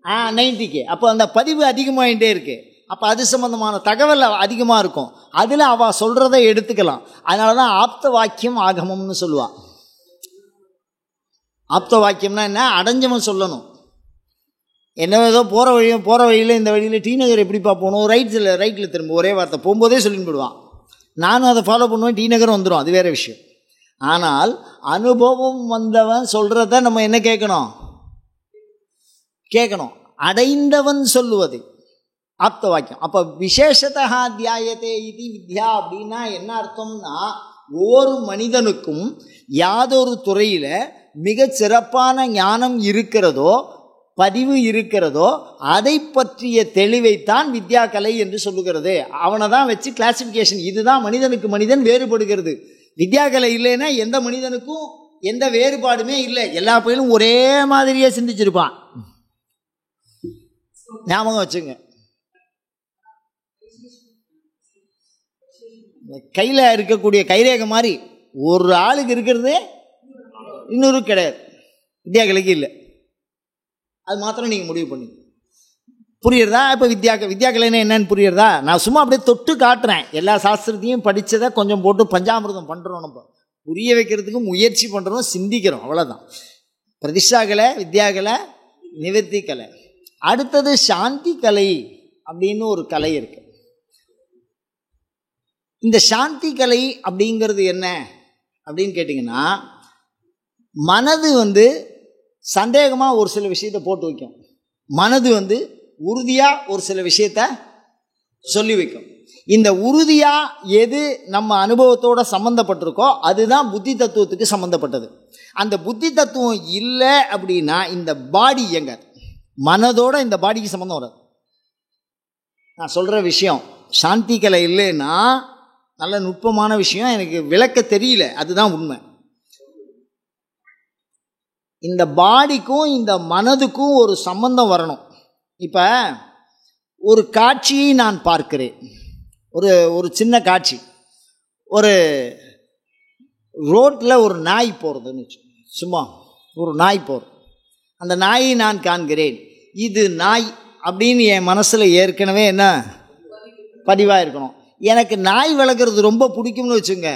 90க்கு. அப்போ அந்த பதிவு அதிகமாகிட்டே இருக்குது. அப்போ அது சம்பந்தமான தகவல் அதிகமாக இருக்கும். அதில் அவள் சொல்கிறத எடுத்துக்கலாம். அதனால தான் ஆப்த வாக்கியம் ஆகமம்னு சொல்லுவாள். ஆப்த வாக்கியம்னா என்ன, அடைஞ்சவன் சொல்லணும். என்ன ஏதோ போகிற வழியில் இந்த வழியில் டி நகர் எப்படிப்பா போகணும், ரைட்டில் திரும்ப ஒரே வார்த்தை போகும்போதே சொல்லிட்டு போயிடுவான். நானும் அதை ஃபாலோ பண்ணுவேன், டி நகர் வந்துடும், அது வேறு விஷயம். ஆனால் அனுபவம் வந்தவன் சொல்கிறத நம்ம என்ன கேட்கணும், அடைந்தவன் சொல்லுவது. ஆப்த வாக்கியம். அப்போ விசேஷதா தியாயத்தே இது வித்யா அப்படின்னா என்ன அர்த்தம்னா, ஒவ்வொரு மனிதனுக்கும் யாதொரு துறையில் மிகச் சிறப்பான ஞானம் இருக்கிறதோ, பதிவு இருக்கிறதோ, அதை பற்றிய தெளிவைத்தான் வித்யா கலை என்று சொல்லுகிறது. அவனை தான் வச்சு கிளாசிஃபிகேஷன். இதுதான் மனிதனுக்கு மனிதன் வேறுபடுகிறது. வித்யா கலை இல்லைன்னா எந்த மனிதனுக்கும் எந்த வேறுபாடுமே இல்லை. எல்லா பயிலும் ஒரே மாதிரியே சிந்திச்சிருப்பான். ஞாபகம் வச்சுங்க. கையில் இருக்கக்கூடிய கைரேகை மாதிரி ஒரு ஆளுக்கு இருக்கிறது இன்னொரு கிடையாது. வித்யா கலைக்கு இல்லை. அது மாத்திரம் நீங்கள் முடிவு பண்ணி புரியுறதா? இப்போ வித்யா கலைன்னா என்னன்னு புரியுறதா? நான் சும்மா அப்படியே தொட்டு காட்டுறேன். எல்லா சாஸ்திரத்தையும் படித்ததை கொஞ்சம் போட்டு பஞ்சாமிர்தம் பண்ணுறோம். நம்ம புரிய வைக்கிறதுக்கு முயற்சி பண்ணுறோம், சிந்திக்கிறோம், அவ்வளோதான். பிரதிஷ்டா கலை, வித்யா கலை, நிவர்த்தி கலை. அடுத்தது சாந்தி கலை அப்படின்னு ஒரு கலை இருக்கு. இந்த சாந்தி கலை அப்படிங்கிறது என்ன அப்படின்னு கேட்டிங்கன்னா, மனது சந்தேகமாக ஒரு சில விஷயத்தை போட்டு வைக்கும். மனது உறுதியாக ஒரு சில விஷயத்தை சொல்லி வைக்கும். இந்த உறுதியாக எது நம்ம அனுபவத்தோடு சம்மந்தப்பட்டிருக்கோ அதுதான் புத்தி தத்துவத்துக்கு சம்மந்தப்பட்டது. அந்த புத்தி தத்துவம் இல்லை அப்படின்னா இந்த பாடி இயங்காது. மனதோட இந்த பாடிக்கு சம்மந்தம் வராது. நான் சொல்கிற விஷயம் சாந்தி கலை இல்லைன்னா நல்ல நுட்பமான விஷயம், எனக்கு விளக்க தெரியல, அதுதான் உண்மை. இந்த பாடிக்கும் இந்த மனதுக்கும் ஒரு சம்பந்தம் வரணும். இப்போ ஒரு காட்சியை நான் பார்க்கிறேன், ஒரு சின்ன காட்சி. ஒரு ரோட்டில் ஒரு நாய் போகிறதுன்னு வச்சு, சும்மா ஒரு நாய் போகிறது. அந்த நாயை நான் காண்கிறேன். இது நாய் அப்படின்னு என் மனசில் ஏற்கனவே என்ன பதிவாக இருக்கணும். எனக்கு நாய் வளர்க்குறது ரொம்ப பிடிக்கும்னு வச்சுங்க.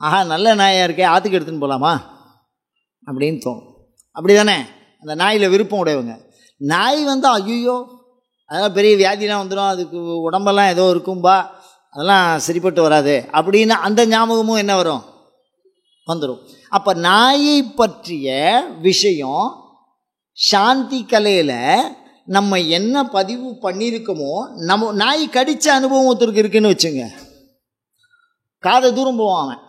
ஆஹா, நல்ல நாயாக இருக்கே, ஆற்றுக்கு எடுத்துன்னு போகலாமா அப்படின்னு தோணும். அப்படி தானே? அந்த நாயில் விருப்பம் உடையவங்க. நாய் ஐயோ அதெல்லாம் பெரிய வியாதிலாம் வந்துடும், அதுக்கு உடம்பெல்லாம் ஏதோ இருக்கும்பா, அதெல்லாம் சரிப்பட்டு வராது அப்படின்னு அந்த ஞாபகமும் என்ன வரும், வந்துடும். அப்போ நாயை பற்றிய விஷயம் சாந்தி கலையில் நம்ம என்ன பதிவு பண்ணியிருக்கோமோ, நம்ம நாய் கடித்த அனுபவம் ஒருத்தருக்கு இருக்குன்னு வச்சுங்க, காதை தூரம் போவான் அவன்.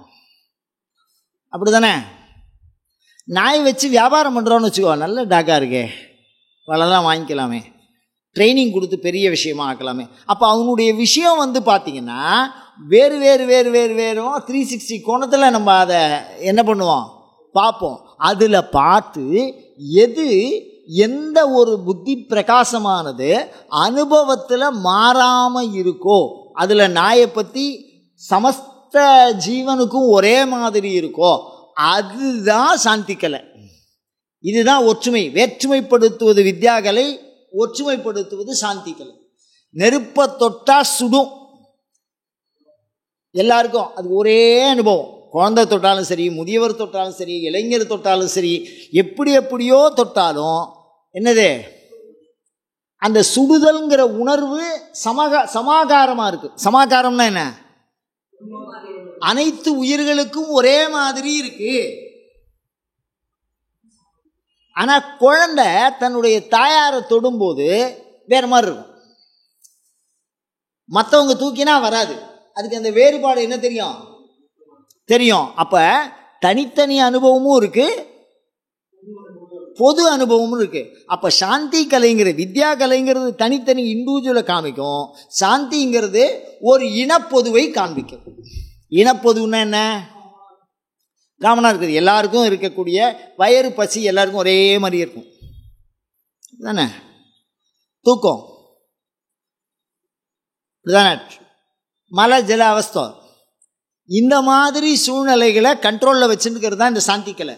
அப்படி தானே? நாய் வச்சு வியாபாரம் பண்ணுறோன்னு வச்சுக்கோ, நல்ல டாக்காக இருக்கே, வலைலாம் வாங்கிக்கலாமே, ட்ரைனிங் கொடுத்து பெரிய விஷயமா ஆக்கலாமே. அப்போ அவனுடைய விஷயம் பார்த்திங்கன்னா வேறு வேறு வேறு வேறு வேறும் 360 கோணத்தில் நம்ம அதை என்ன பண்ணுவோம், பார்ப்போம். அதில் பார்த்து எது எந்த ஒரு புத்தி பிரகாசமானது அனுபவத்தில் மாறாமல் இருக்கோ, அதில் நாயை பற்றி சமஸ்த ஜீவனுக்கும் ஒரே மாதிரி இருக்கோ, அதுதான் சாந்தி கலை. இதுதான் ஒற்றுமை. வேற்றுமைப்படுத்துவது வித்யா கலை, ஒற்றுமைப்படுத்துவது சாந்தி கலை. நெருப்பை தொட்டா சுடும், எல்லாருக்கும் அது ஒரே அனுபவம். குழந்தை தொட்டாலும் சரி, முதியவர் தொட்டாலும் சரி, இளைஞர் தொட்டாலும் சரி, எப்படி எப்படியோ தொட்டாலும் என்னது, அந்த சுடுதல்ங்கிற உணர்வு சமாகாரமாக இருக்கு. சமாகாரம்னா என்ன? அனைத்து உயிர்களுக்கும் ஒரே மாதிரி இருக்கு. ஆனால் குழந்தை தன்னுடைய தாயாரை தொடும்போது வேற மாதிரி இருக்கும். மற்றவங்க தூக்கினா வராது. அதுக்கு அந்த வேறுபாடு என்ன தெரியும். அப்போ தனித்தனி அனுபவமும் இருக்கு, பொது அனுபவமும் இருக்கு. அப்போ சாந்தி கலைங்கிற வித்யா கலைங்கிறது தனித்தனி இண்டிவிஜுவலை காமிக்கும், சாந்திங்கிறது ஒரு இனப்பொதுவை காண்பிக்கும். இனப்பொதுன்னா என்ன? காமனாக இருக்குது, எல்லாருக்கும் இருக்கக்கூடிய வயிறு பசி எல்லாருக்கும் ஒரே மாதிரி இருக்கும் தானே? தூக்கம் இதுதானே? மலை ஜல அவஸ்தை, இந்த மாதிரி சூழ்நிலைகளை கண்ட்ரோலில் வச்சுருக்கிறது தான் இந்த சாந்தி கலை.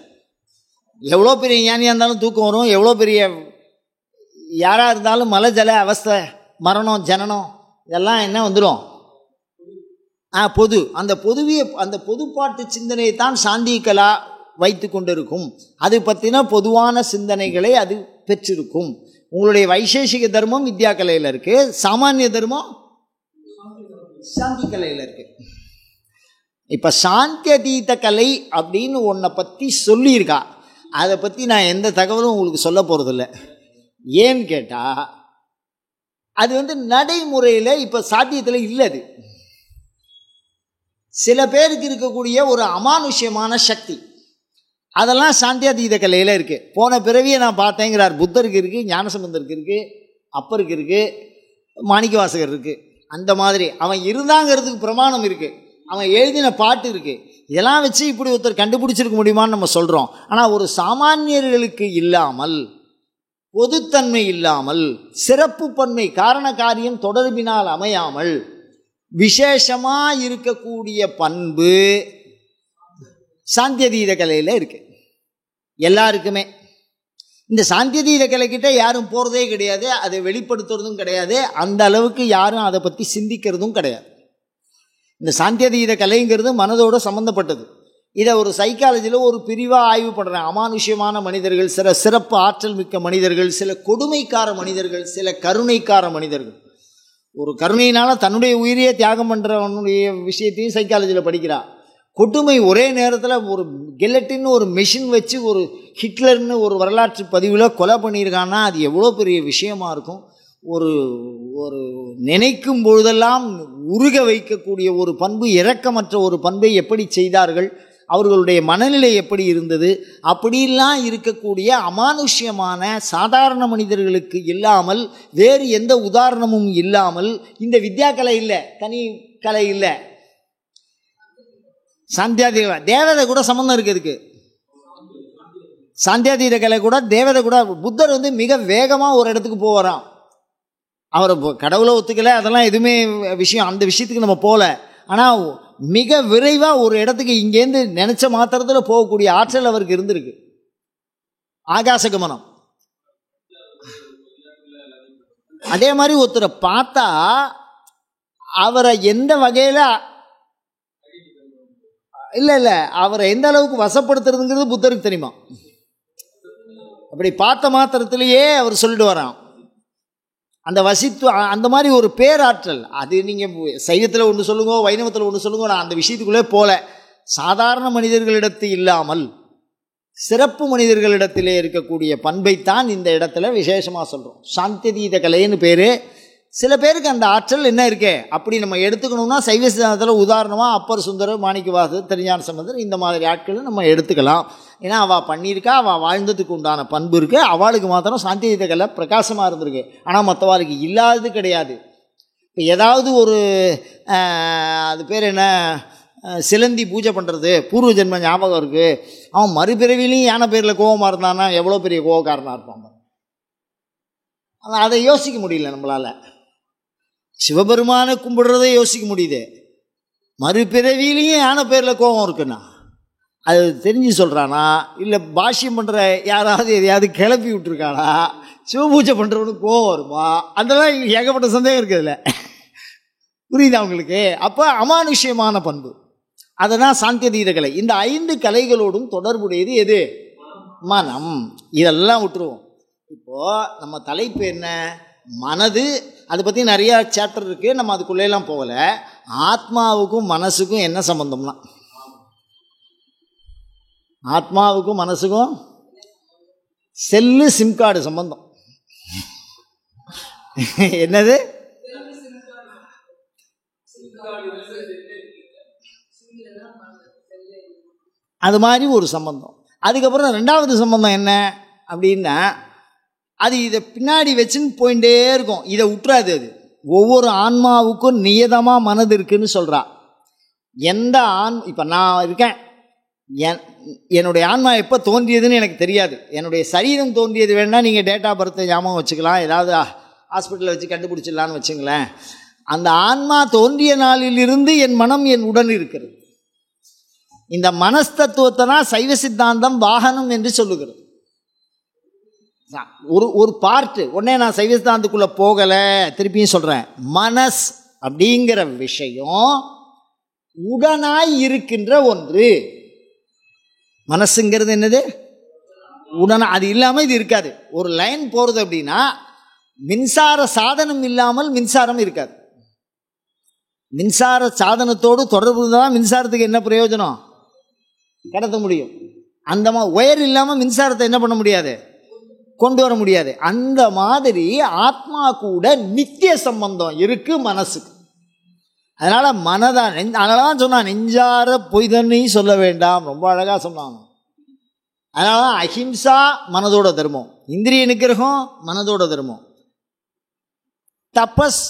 எவ்வளோ பெரிய ஞானியாக இருந்தாலும் தூக்கம் வரும், எவ்வளோ பெரிய யாராக இருந்தாலும் மலை ஜல அவஸ்தை, மரணம், ஜனனம், இதெல்லாம் என்ன வந்துடும், பொது. அந்த பொதுப்பாட்டு சிந்தனையை தான் சாந்தி கலா வைத்து கொண்டிருக்கும். அது பற்றின பொதுவான சிந்தனைகளை அது பெற்றிருக்கும். உங்களுடைய வைசேஷிக தர்மம் வித்யா கலையில் இருக்குது, சாமானிய தர்மம் சாந்தி கலையில் இருக்குது. இப்போ சாந்தி அதீத கலை அப்படின்னு ஒன்றை பற்றி சொல்லியிருக்கா. அதை பற்றி நான் எந்த தகவலும் உங்களுக்கு சொல்ல போகிறதில்ல. ஏன்னு கேட்டால் அது நடைமுறையில் இப்போ சாத்தியத்தில் இல்லை. அது சில பேருக்கு இருக்கக்கூடிய ஒரு அமானுஷ்யமான சக்தி, அதெல்லாம் சாந்தியாதீத கலையில் இருக்குது. போன பிறவியை நான் பார்த்தேங்கிறார். புத்தருக்கு இருக்குது, ஞானசம்பந்தருக்கு இருக்குது, அப்பருக்கு இருக்குது, மாணிக்கவாசகர் இருக்குது. அந்த மாதிரி அவன் இருந்தாங்கிறதுக்கு பிரமாணம் இருக்குது, அவன் எழுதின பாட்டு இருக்குது. இதெல்லாம் வச்சு இப்படி ஒருத்தர் கண்டுபிடிச்சிருக்க முடியுமான்னு நம்ம சொல்கிறோம். ஆனால் ஒரு சாமானியர்களுக்கு இல்லாமல், பொதுத்தன்மை இல்லாமல், சிறப்பு பன்மை காரண காரியம் தொடர்பினால் அமையாமல் விசேஷமாக இருக்கக்கூடிய பண்பு சாந்தியதீத கலையில் இருக்குது எல்லாருக்குமே. இந்த சாந்தியதீத கலைக்கிட்ட யாரும் போகிறதே கிடையாது, அதை வெளிப்படுத்துறதும் கிடையாது, அந்த அளவுக்கு யாரும் அதை பற்றி சிந்திக்கிறதும் கிடையாது. இந்த சாந்தியதீத கலைங்கிறது மனதோடு சம்மந்தப்பட்டது. இதை ஒரு சைக்காலஜியில் ஒரு பிரிவாக ஆய்வு பண்ணுறேன். அமானுஷ்யமான மனிதர்கள், சில சிறப்பு ஆற்றல் மிக்க மனிதர்கள், சில கொடுமைக்கார மனிதர்கள், சில கருணைக்கார மனிதர்கள். ஒரு கருணையினால் தன்னுடைய உயிரையே தியாகம் பண்ணுறவனுடைய விஷயத்தையும் சைக்காலஜியில் படிக்கிறான். கொடுமை ஒரே நேரத்தில் ஒரு கெல்லட்டின்னு ஒரு மெஷின் வச்சு ஒரு ஹிட்லர்னு ஒரு வரலாற்று பதிவில் கொலை பண்ணியிருக்கான்னா அது எவ்வளோ பெரிய விஷயமா இருக்கும். ஒரு ஒரு நினைக்கும் பொழுதெல்லாம் உருக வைக்கக்கூடிய ஒரு பண்பு, இரக்கமற்ற ஒரு பண்பை எப்படி செய்தார்கள், அவர்களுடைய மனநிலை எப்படி இருந்தது, அப்படிலாம் இருக்கக்கூடிய அமானுஷ்யமான சாதாரண மனிதர்களுக்கு இல்லாமல், வேறு எந்த உதாரணமும் இல்லாமல், இந்த வித்யா கலை இல்லை, தனி கலை இல்லை, சாந்தியாதீத தேவதை கூட சம்பந்தம் இருக்கிறதுக்கு. சாந்தியாதீத கலை கூட தேவதை கூட. புத்தர் மிக வேகமாக ஒரு இடத்துக்கு போகிறான். அவர் கடவுளை ஒத்துக்கலை, அதெல்லாம் எதுவுமே விஷயம், அந்த விஷயத்துக்கு நம்ம போகல. ஆனால் மிக விரைவாக ஒரு இடத்துக்கு இங்கேருந்து நினச்ச மாத்திரத்தில் போகக்கூடிய ஆற்றல் அவருக்கு இருந்திருக்கு. ஆகாச கமனம். அதே மாதிரி ஒருத்தரை பார்த்தா அவரை எந்த வகையில் இல்லை அவரை எந்த அளவுக்கு வசப்படுத்துறதுங்கிறது புத்தருக்கு தெரியுமா. அப்படி பார்த்த மாத்திரத்திலேயே அவர் சொல்லிட்டு வரான். அந்த வசித்து அந்த மாதிரி ஒரு பேராற்றல். அது நீங்கள் சைவத்தில் ஒன்று சொல்லுங்க, வைணவத்தில் ஒன்று சொல்லுங்க, நான் அந்த விஷயத்துக்குள்ளே போல. சாதாரண மனிதர்களிடத்து இல்லாமல் சிறப்பு மனிதர்களிடத்திலே இருக்கக்கூடிய பண்பைத்தான் இந்த இடத்துல விசேஷமாக சொல்கிறோம். சாந்தியதீத கலைன்னு பேர். சில பேருக்கு அந்த ஆற்றல் என்ன இருக்கே அப்படி நம்ம எடுத்துக்கணும்னா சைவ சித்தாந்தத்தில் உதாரணமாக அப்பர் சுந்தரர், மாணிக்கவாசகர், திருஞான சம்பந்தர், இந்த மாதிரி ஆட்களை நம்ம எடுத்துக்கலாம். ஏன்னா அவள் பண்ணியிருக்கா, அவள் வாழ்ந்ததுக்கு உண்டான பண்பு இருக்குது. அவளுக்கு மாத்திரம் சாந்தியதீத கலை பிரகாசமாக இருந்திருக்கு. ஆனால் மற்றவாளுக்கு இல்லாதது கிடையாது. இப்போ ஏதாவது ஒரு அது பேர் என்ன, சிலந்தி பூஜை பண்ணுறது, பூர்வ ஜென்ம ஞாபகம் இருக்குது, அவன் மறுபிறவிலையும் யானை பேரில் கோபமாக இருந்தான்னா எவ்வளோ பெரிய கோபக்காரனாக இருப்பாங்க. ஆனால் அதை யோசிக்க முடியல நம்மளால். சிவபெருமானை கும்பிடுறதை யோசிக்க முடியுது, மறுபிறவிலையும் யானை பேரில் கோபம் இருக்குன்னா அது தெரிஞ்சு சொல்கிறானா, இல்லை பாஷ்யம் பண்ணுற யாராவது எதையாவது கிளப்பி விட்டுருக்கானா, சிவபூஜை பண்ணுறவனுக்கு கோபம் வருமா, அதெல்லாம் ஏகப்பட்ட சந்தேகம் இருக்குதுல்ல. புரியுதா உங்களுக்கு? அப்போ அமானுஷ்யமான பண்பு, அதனால் சாந்தியதீத கலை. இந்த 5 கலைகளோடும் தொடர்புடையது எது? மனம். இதெல்லாம் விட்டுருவோம். இப்போது நம்ம தலைப்பு என்ன? மனது. அதை பற்றி நிறையா சாப்டர் இருக்குது, நம்ம அதுக்குள்ளேலாம் போகலை. ஆத்மாவுக்கும் மனசுக்கும் என்ன சம்பந்தம்னா, ஆத்மாவுக்கும் மனசுக்கும் செல்லு சிம் கார்டு சம்பந்தம். என்னது? அது மாதிரி ஒரு சம்பந்தம். அதுக்கப்புறம் 2வது சம்பந்தம் என்ன அப்படின்னா, அது இதை பின்னாடி வச்சுன்னு போயிட்டே இருக்கும், இதை விட்டுறாது. அது ஒவ்வொரு ஆன்மாவுக்கும் நியதமாக மனது இருக்குன்னு சொல்கிறா. எந்த இப்போ நான் இருக்கேன், என்னுடைய ஆன்மா எப்போ தோன்றியதுன்னு எனக்கு தெரியாது. என்னுடைய சரீரம் தோன்றியது வேணால் நீங்கள் டேட்டா பர்த்தை ஞாபகம் வச்சுக்கலாம், ஏதாவது ஹாஸ்பிட்டலில் வச்சு கண்டுபிடிச்சிடலான்னு வச்சுங்களேன். அந்த ஆன்மா தோன்றிய நாளிலிருந்து என் மனம் என் உடன் இருக்கிறது. இந்த மனஸ்தத்துவத்தை தான் சைவ சித்தாந்தம் வாகனம் என்று சொல்லுகிறது. ஒரு பார்ட்டு. உடனே நான் சைவ சித்தாந்தத்துக்குள்ளே போகலை, திருப்பியும் சொல்கிறேன். மனஸ் அப்படிங்கிற விஷயம் உடனாய் இருக்கின்ற ஒன்று. மனசுங்கிறது என்னது? உடனே. அது இல்லாமல் இது இருக்காது. ஒரு லைன் போகிறது அப்படின்னா மின்சார சாதனம் இல்லாமல் மின்சாரம் இருக்காது. மின்சார சாதனத்தோடு தொடர்பு தான் மின்சாரத்துக்கு என்ன பிரயோஜனம்? கடத்த முடியும். அந்த மாதிரி ஒயர் இல்லாமல் மின்சாரத்தை என்ன பண்ண முடியாது? கொண்டு வர முடியாது. அந்த மாதிரி ஆத்மா கூட நித்திய சம்பந்தம் இருக்கு மனசுக்கு. அதனால அதனால தான் சொன்னான், நெஞ்சார பொய்தன்னை சொல்ல வேண்டாம். ரொம்ப அழகா சொன்னாங்க. அதனால தான் அஹிம்சா மனதோட தர்மம், இந்திரிய நிகிரகம் மனதோட தர்மம், தபஸ்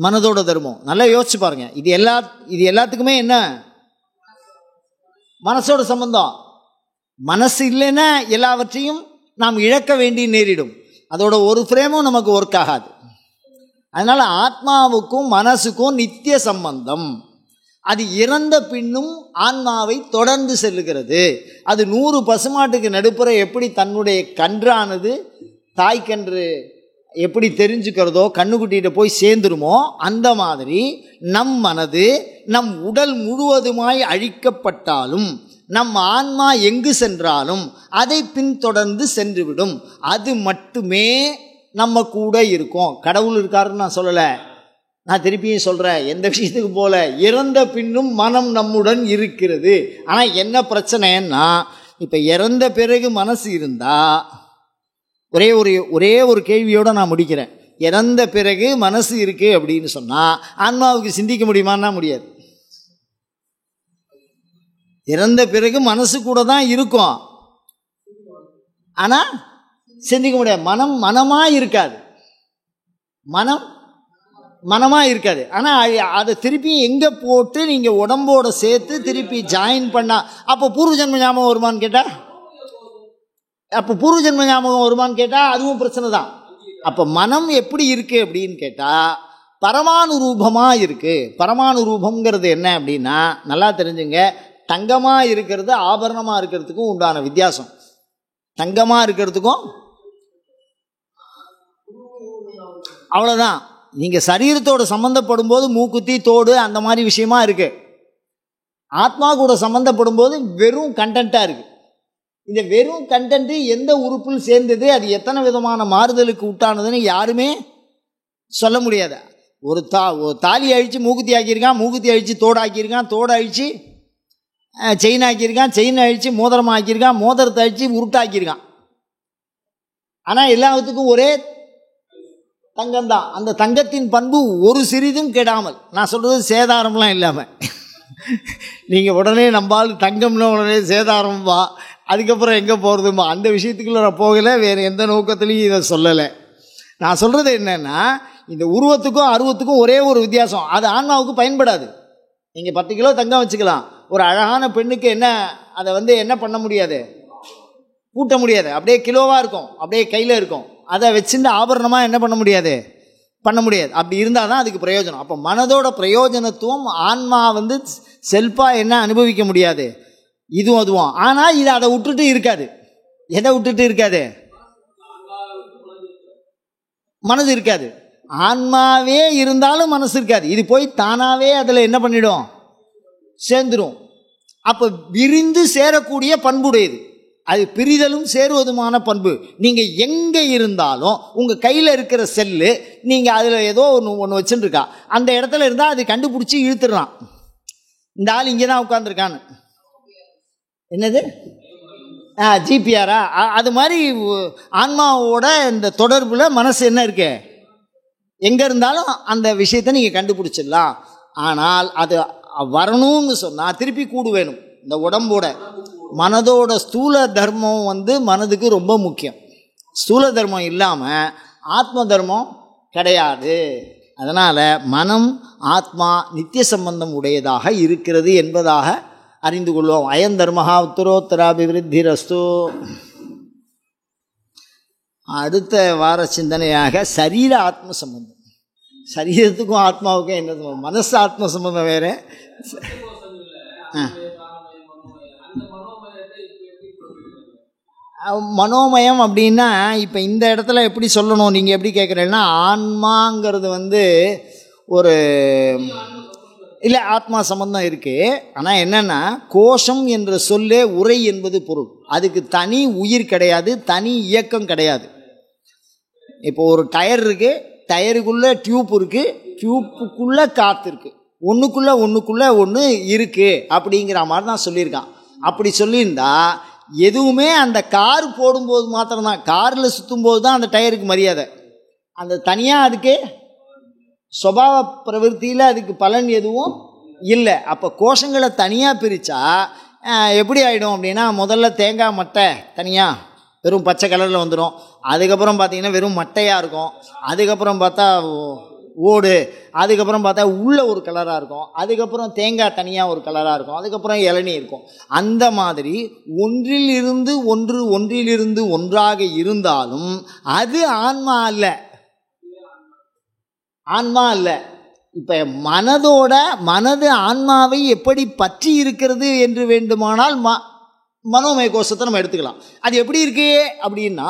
மனதோட தர்மம். நல்லா யோசிச்சு பாருங்க. இது எல்லாத்துக்குமே என்ன? மனசோட சம்பந்தம். மனசு இல்லைன்னா எல்லாவற்றையும் நாம் இழக்க வேண்டி நேரிடும். அதோட ஒரு ஃப்ரேமும் நமக்கு ஒர்க் ஆகாது. அதனால ஆத்மாவுக்கும் மனசுக்கும் நித்திய சம்பந்தம். அது இறந்த பின்னும் ஆன்மாவை தொடர்ந்து செல்லுகிறது. அது 100 பசுமாட்டுக்கு நடுப்புற எப்படி தன்னுடைய கன்றானது தாய்க்கன்று எப்படி தெரிஞ்சுக்கிறதோ, கண்ணுக்குட்டிகிட்ட போய் சேர்ந்துருமோ, அந்த மாதிரி நம் மனது நம் உடல் முழுவதுமாய் அழிக்கப்பட்டாலும் நம் ஆன்மா எங்கு சென்றாலும் அதை பின்தொடர்ந்து சென்றுவிடும். அது மட்டுமே நம்ம கூட இருக்கும். கடவுள் இருக்காருன்னு நான் சொல்லலை, நான் திருப்பியும் சொல்கிறேன், எந்த விஷயத்துக்கு போல இறந்த பின்னும் மனம் நம்முடன் இருக்கிறது. ஆனால் என்ன பிரச்சனைன்னா, இப்போ இறந்த பிறகு மனசு இருந்தால், ஒரே ஒரு கேள்வியோடு நான் முடிக்கிறேன். இறந்த பிறகு மனசு இருக்குது அப்படின்னு சொன்னால் ஆன்மாவுக்கு சிந்திக்க முடியுமான்னா முடியாது. இறந்த பிறகு மனசு கூட தான் இருக்கும், ஆனால் சிந்திக்க முடியாது. மனமாக இருக்காது. மனமாக இருக்காது. ஆனால் அதை திருப்பி எங்கே போட்டு நீங்கள் உடம்போட சேர்த்து திருப்பி ஜாயின் பண்ணால் அப்போ பூர்வ ஜென்ம ஞாபகம் வருமானு கேட்டால், அதுவும் பிரச்சனை தான். அப்போ மனம் எப்படி இருக்குது அப்படின்னு கேட்டால் பரமாணு ரூபமாக இருக்குது. பரமாணு ரூபங்கிறது என்ன அப்படின்னா, நல்லா தெரிஞ்சுங்க, தங்கமாக இருக்கிறது ஆபரணமாக இருக்கிறதுக்கும் உண்டான வித்தியாசம். தங்கமாக இருக்கிறதுக்கும் அவ்வளோதான். நீங்கள் சரீரத்தோடு சம்மந்தப்படும் போது மூக்குத்தி தோடு அந்த மாதிரி விஷயமா இருக்குது. ஆத்மா கூட சம்மந்தப்படும் போது வெறும் கண்டென்ட்டாக இருக்குது. இந்த வெறும் கண்டென்ட்டு எந்த உறுப்பில் சேர்ந்தது, அது எத்தனை விதமான மாறுதலுக்கு உட்டானதுன்னு யாருமே சொல்ல முடியாது. ஒரு தாலி அழித்து மூக்குத்தி ஆக்கியிருக்கான், மூக்குத்தி அழித்து தோடு ஆக்கியிருக்கான், தோடு அழித்து செயின் ஆக்கியிருக்கான், செயின் அழித்து மோதிரம் ஆக்கியிருக்கான், மோதிரத்தை அழித்து உருட்டாக்கியிருக்கான். ஆனால் எல்லாத்துக்கும் ஒரே தங்கம்தான். அந்த தங்கத்தின் பண்பு ஒரு சிறிதும் கெடாமல், நான் சொல்கிறது சேதாரம்லாம் இல்லாமல். நீங்கள் உடனே நம்பால் தங்கம்னா உடனே சேதாரம்பா, அதுக்கப்புறம் எங்கே போகிறதுமா, அந்த விஷயத்துக்குள்ள நான் போகலை. வேறு எந்த நோக்கத்துலேயும் இதை சொல்லலை. நான் சொல்கிறது என்னென்னா, இந்த உருவத்துக்கும் அருவத்துக்கும் ஒரே ஒரு வித்தியாசம். அது ஆன்மாவுக்கு பயன்படாது. நீங்கள் 10 கிலோ தங்கம் வச்சுக்கலாம், ஒரு அழகான பெண்ணுக்கு அதை என்ன பண்ண முடியாது, கூட்ட முடியாது. அப்படியே கிலோவாக இருக்கும், அப்படியே கையில் இருக்கும். அதை வச்சுட்டு ஆபரணமாக என்ன பண்ண முடியாது. அப்படி இருந்தால் தான் அதுக்கு பிரயோஜனம். அப்போ மனதோட பிரயோஜனத்துவம் ஆன்மா செல்ஃபாக என்ன அனுபவிக்க முடியாது, இதுவும் அதுவும். ஆனால் இது அதை விட்டுட்டு இருக்காது. எதை விட்டுட்டு இருக்காது? மனது இருக்காது. ஆன்மாவே இருந்தாலும் மனசு இருக்காது. இது போய் தானாகவே அதில் என்ன பண்ணிடும், சேர்ந்துடும். அப்போ விரிந்து சேரக்கூடிய பண்புடையது. அது பிரிதலும் சேருவதுமான பண்பு. நீங்கள் எங்கே இருந்தாலும் உங்கள் கையில் இருக்கிற செல்லு, நீங்கள் அதில் ஏதோ ஒன்று வச்சுருக்கா, அந்த இடத்துல இருந்தால் அது கண்டுபிடிச்சி இழுத்துடலாம். இந்த ஆள் இங்கே தான் உட்காந்துருக்கான்னு. என்னது? ஜிபிஆரா? அது மாதிரி ஆன்மாவோட இந்த தொடர்பில் மனசு என்ன இருக்கு, எங்கே இருந்தாலும் அந்த விஷயத்தை நீங்கள் கண்டுபிடிச்சிடலாம். ஆனால் அது வரணும்னு சொன்னால் திருப்பி கூடு வேணும். இந்த உடம்போட மனதோட ஸ்தூல தர்மம் மனதுக்கு ரொம்ப முக்கியம். ஸ்தூல தர்மம் இல்லாமல் ஆத்ம தர்மம் கிடையாது. அதனால் மனம் ஆத்மா நித்திய சம்பந்தம் உடையதாக இருக்கிறது என்பதாக அறிந்து கொள்வோம். அயம் தர்மஹா உத்தரோத்தராபிவிருத்திரஸ்து. அடுத்த வார சிந்தனையாக சரீர ஆத்ம சம்பந்தம். சரீரத்துக்கும் ஆத்மாவுக்கும் என்ன சம்பந்தம்? மனசு ஆத்ம சம்பந்தம் வேறு. மனோமயம் அப்படின்னா இப்போ இந்த இடத்துல எப்படி சொல்லணும், நீங்கள் எப்படி கேட்குறீங்கன்னா, ஆன்மாங்கிறது ஒரு இல்லை ஆத்மா சம்பந்தம் இருக்குது. ஆனால் என்னென்னா, கோஷம் என்ற சொல்லே உரை என்பது பொருள். அதுக்கு தனி உயிர் கிடையாது, தனி இயக்கம் கிடையாது. இப்போ ஒரு டயர் இருக்குது, டயருக்குள்ளே டியூப் இருக்குது, டியூப்புக்குள்ளே காற்று இருக்குது, ஒன்றுக்குள்ளே ஒன்று இருக்குது அப்படிங்கிற மாதிரி தான் சொல்லியிருக்கான். அப்படி சொல்லியிருந்தா எதுவுமே அந்த கார் போடும்போது மாத்திரம்தான், காரில் சுற்றும்போது தான் அந்த டயருக்கு மரியாதை. அந்த தனியாக அதுக்கு சுபாவ பிரவருத்தியில் அதுக்கு பலன் எதுவும் இல்லை. அப்போ கோஷங்களை தனியாக பிரித்தா எப்படி ஆகிடும் அப்படின்னா, முதல்ல தேங்காய் மட்டை தனியாக வெறும் பச்சை கலரில் வந்துடும். அதுக்கப்புறம் பார்த்திங்கன்னா வெறும் மட்டையாக இருக்கும். அதுக்கப்புறம் பார்த்தா ஓடு, அதுக்கப்புறம் பார்த்தா உள்ள ஒரு கலராக இருக்கும். அதுக்கப்புறம் தேங்காய் தனியாக ஒரு கலராக இருக்கும். அதுக்கப்புறம் இளநீ இருக்கும். அந்த மாதிரி ஒன்றிலிருந்து ஒன்று, ஒன்றிலிருந்து ஒன்றாக இருந்தாலும் அது ஆன்மா அல்ல, ஆன்மா அல்ல. இப்போ மனது ஆன்மாவை எப்படி பற்றி இருக்கிறது என்று வேண்டுமானால் மனோமய கோஷத்தை நம்ம எடுத்துக்கலாம். அது எப்படி இருக்கு அப்படின்னா,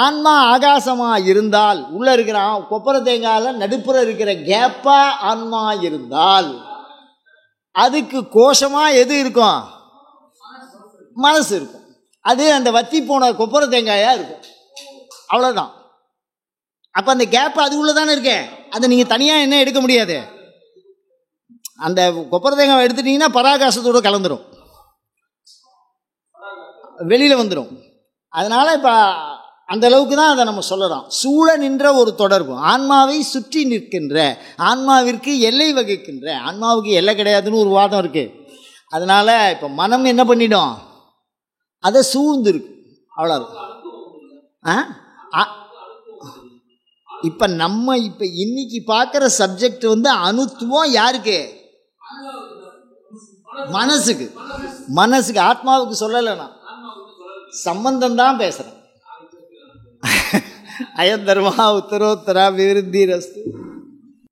ஆன்மா ஆகாசமாக இருந்தால், உள்ளே இருக்கிற கொப்பரை தேங்காயில் நடுப்புற இருக்கிற கேப்பா ஆன்மா இருந்தால், அதுக்கு கோஷமாக எது இருக்கும்? மனசு இருக்கும். அது அந்த வத்தி போன கொப்பரை தேங்காயாக இருக்கும், அவ்வளோதான். அப்போ அந்த கேப் அது உள்ள தானே இருக்கே, அதை நீங்கள் தனியாக என்ன எடுக்க முடியாது. அந்த கொப்பரை தேங்காய் எடுத்துட்டிங்கன்னா பராகாசத்தோடு கலந்துடும், வெளியில் வந்துடும். அதனால் இப்போ அந்த அளவுக்கு தான் அதை நம்ம சொல்லலாம். சூழ நின்ற ஒரு தொடர்பு, ஆன்மாவை சுற்றி நிற்கின்ற, ஆன்மாவிற்கு எல்லை வகிக்கின்ற, ஆன்மாவுக்கு எல்லை கிடையாதுன்னு ஒரு வாதம் இருக்குது. அதனால் இப்போ மனம் என்ன பண்ணிடும்? அதை சூழ்ந்துருக்கு, அவ்வளோதான். இப்போ இன்னைக்கு பார்க்குற சப்ஜெக்ட் அணுத்துவம் யாருக்கு? மனசுக்கு ஆத்மாவுக்கு சொல்லலை. நான் சம்பந்தம் தான் பேசுகிறேன். அயம் தர்மா உத்தரோத்தரா விருத்தி ரஸ்து.